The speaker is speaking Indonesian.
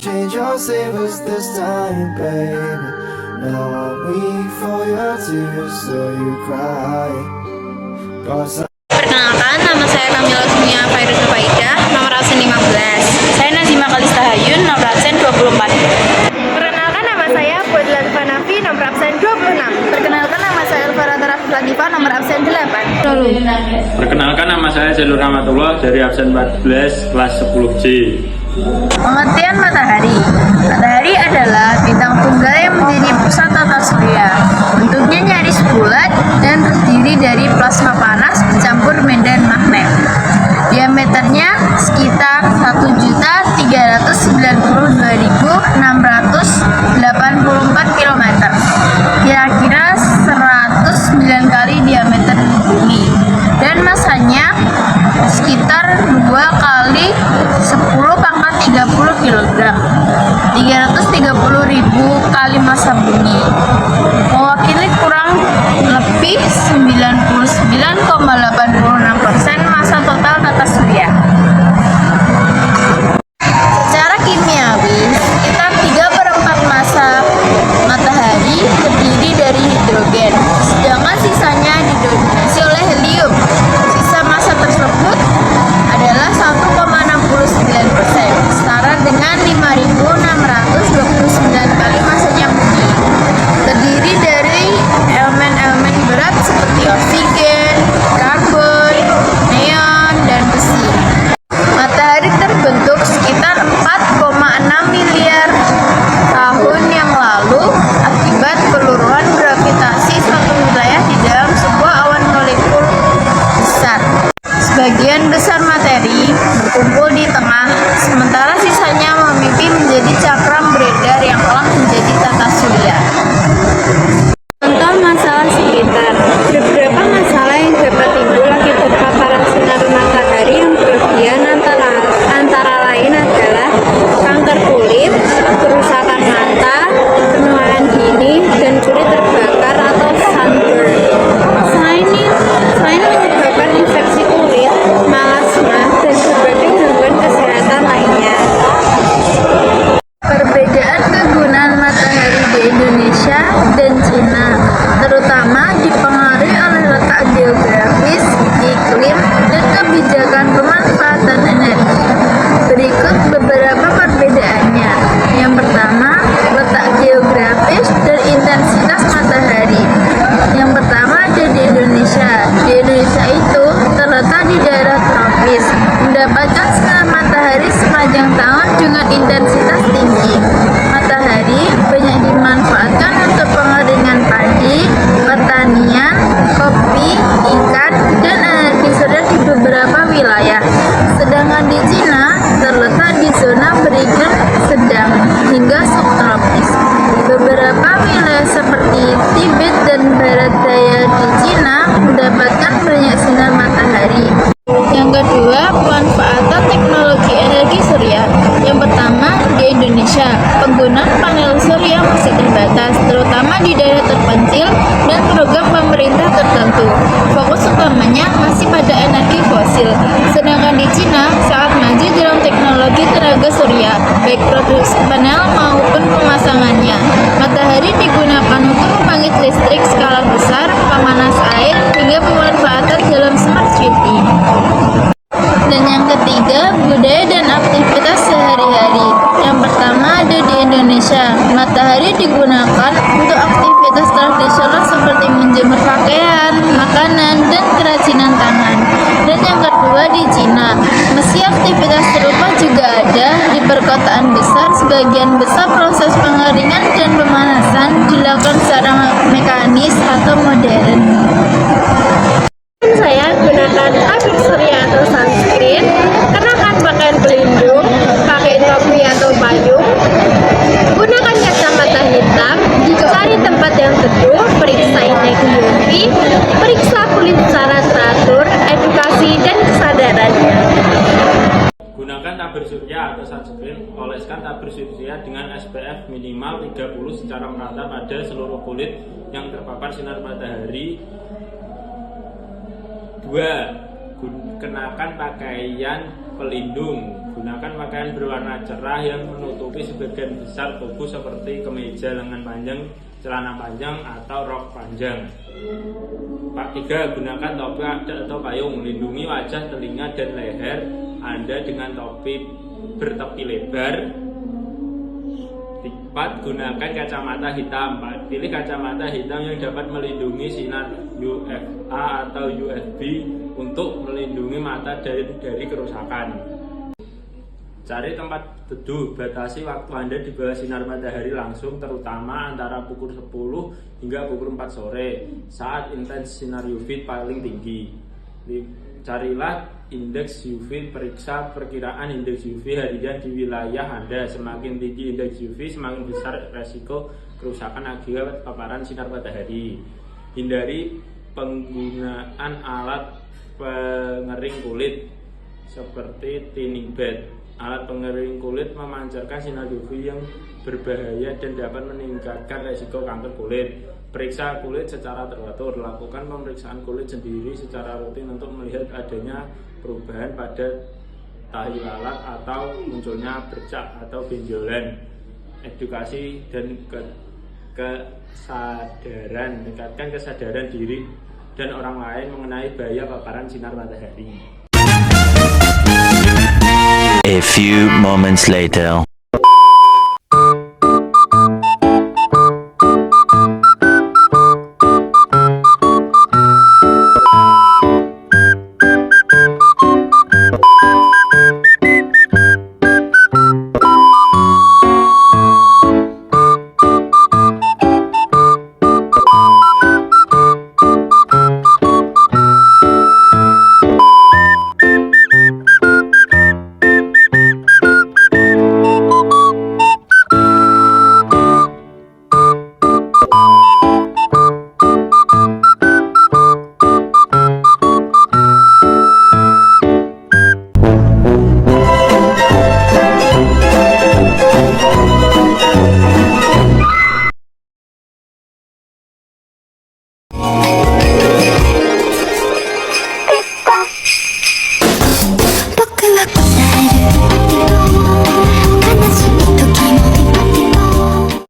Change or save us this time, baby. Now I'm weak for your tears, so you cry. Perkenalkan, nama saya Kamila Zumia Fairuz Faidah, nomor absen 15. Saya Nazima Kalista Hayun, nomor absen 24. Perkenalkan, nama saya Puadla Fanafi, nomor absen 26. Perkenalkan, nama saya Elvara Tarafif Latifa, nomor absen 8. Perkenalkan, nama saya Jalur Rahmatullah dari absen 14 kelas 10C. Pengertian matahari. Matahari adalah bintang tunggal yang menjadi pusat tata surya. Bentuknya nyaris bulat dan terdiri dari plasma panas bercampur medan magnet. Diameternya sekitar 1.392.684 km. Kira-kira 109 kali diameter bumi. Dan masanya sekitar 2 kali 10 pangkat 30 kg, 330.000 kali massa bumi, mewakili kurang lebih 99,86% massa total tata surya. Secara kimiawi, sekitar 3/4 massa matahari terdiri dari hidrogen, sedangkan sisanya didominasi oleh helium. Sisa massa tersebut adalah 1,69%, setara dengan 5.629 kali massanya bumi. Terdiri dari elemen-elemen berat seperti oksigen, karbon, neon, dan besi. Matahari terbentuk sekitar 4,6 miliar tahun yang lalu akibat peluruhan gravitasi suatu wilayah di dalam sebuah awan molekul besar. Sebagian besar materi berkumpul di tengah, sementara sisanya memipih menjadi cakram beredar yang telah menjadi tata surya. Contoh masalah sekitar. Beberapa masalah yang dapat timbul akibat paparan sinar matahari yang berlebihan antara lain adalah kanker kulit, kerusakan mata, penuaan dini, dan kulit terbakar atau sunburn. Selain menyebabkan infeksi kulit, melasma, dan berbagai gangguan kesehatan lainnya. Perbedaan kegunaan matahari di Indonesia dan Cina terutama dipengaruhi oleh letak geografis, iklim, dan kebijakan pemanfaatan energi. Berikut beberapa perbedaannya. Yang pertama, letak geografis dan intensitas matahari. Yang pertama ada di Indonesia. Di Indonesia itu terletak di daerah tropis, mendapatkan sinar matahari sepanjang tahun dengan intensitas tinggi. Matahari banyak dimanfaatkan untuk pengeringan padi, pertanian, kopi, ikan, dan energi surya di beberapa wilayah. Sedangkan di Cina terletak di zona beriklim sedang hingga subtropis. Beberapa wilayah seperti Tibet dan Barat Daya di Cina mendapatkan banyak sinar matahari. Yang kedua, pemanfaatan teknologi energi surya. Yang pertama, di Indonesia, penggunaan panel surya masih terbatas, terutama di daerah terpencil dan program pemerintah tertentu. Fokus utamanya masih pada energi fosil. Sedangkan di Cina, sangat maju dalam teknologi tenaga surya, baik produksi panel maupun pemasangannya. Matahari digunakan untuk membangkit listrik skala besar, pemanas air, hingga pemanfaatan dalam smart city. Dan yang ketiga, budaya dan aktivitas sehari-hari. Yang pertama ada di Indonesia. Matahari digunakan untuk aktivitas tradisional seperti menjemur pakaian, makanan, dan kerajinan tangan. Dan yang kedua di Cina. Meski aktivitas serupa juga ada di perkotaan besar, sebagian besar proses pengeringan dan pemanasan dilakukan secara mekanis atau modern. Saya gunakan tabir surya atau sunscreen, kenakan pakaian pelindung, pakai topi atau payung, gunakan kacamata hitam, cari tempat yang teduh, periksa indeks UV, periksa kulit secara teratur, edukasi dan kesadarannya. Gunakan tabir surya atau sunscreen. Oleskan tabir surya dengan SPF minimal 30 secara merata pada seluruh kulit yang terpapar sinar matahari. 2. Kenakan pakaian pelindung. Gunakan pakaian berwarna cerah yang menutupi sebagian besar tubuh seperti kemeja lengan panjang, celana panjang, atau rok panjang. Part 3. Gunakan topi atau payung. Lindungi wajah, telinga, dan leher Anda dengan topi bertepi lebar. 4. Gunakan kacamata hitam. Pilih kacamata hitam yang dapat melindungi sinar UVA atau UVB untuk melindungi mata dari kerusakan. Cari tempat teduh. Batasi waktu Anda di bawah sinar matahari langsung, terutama antara pukul 10 hingga pukul 4 sore saat intens sinar UV paling tinggi. Carilah indeks UV. Periksa perkiraan indeks UV harian di wilayah Anda. Semakin tinggi indeks UV, semakin besar resiko kerusakan akibat paparan sinar matahari. Hindari penggunaan alat pengering kulit seperti tanning bed. Alat pengering kulit memancarkan sinar UV yang berbahaya dan dapat meningkatkan resiko kanker kulit. Periksa kulit secara teratur. Lakukan pemeriksaan kulit sendiri secara rutin untuk melihat adanya perubahan pada tahi lalat atau munculnya bercak atau benjolan. Edukasi dan kesadaran. Meningkatkan kesadaran diri dan orang lain mengenai bahaya paparan sinar matahari. A few moments later.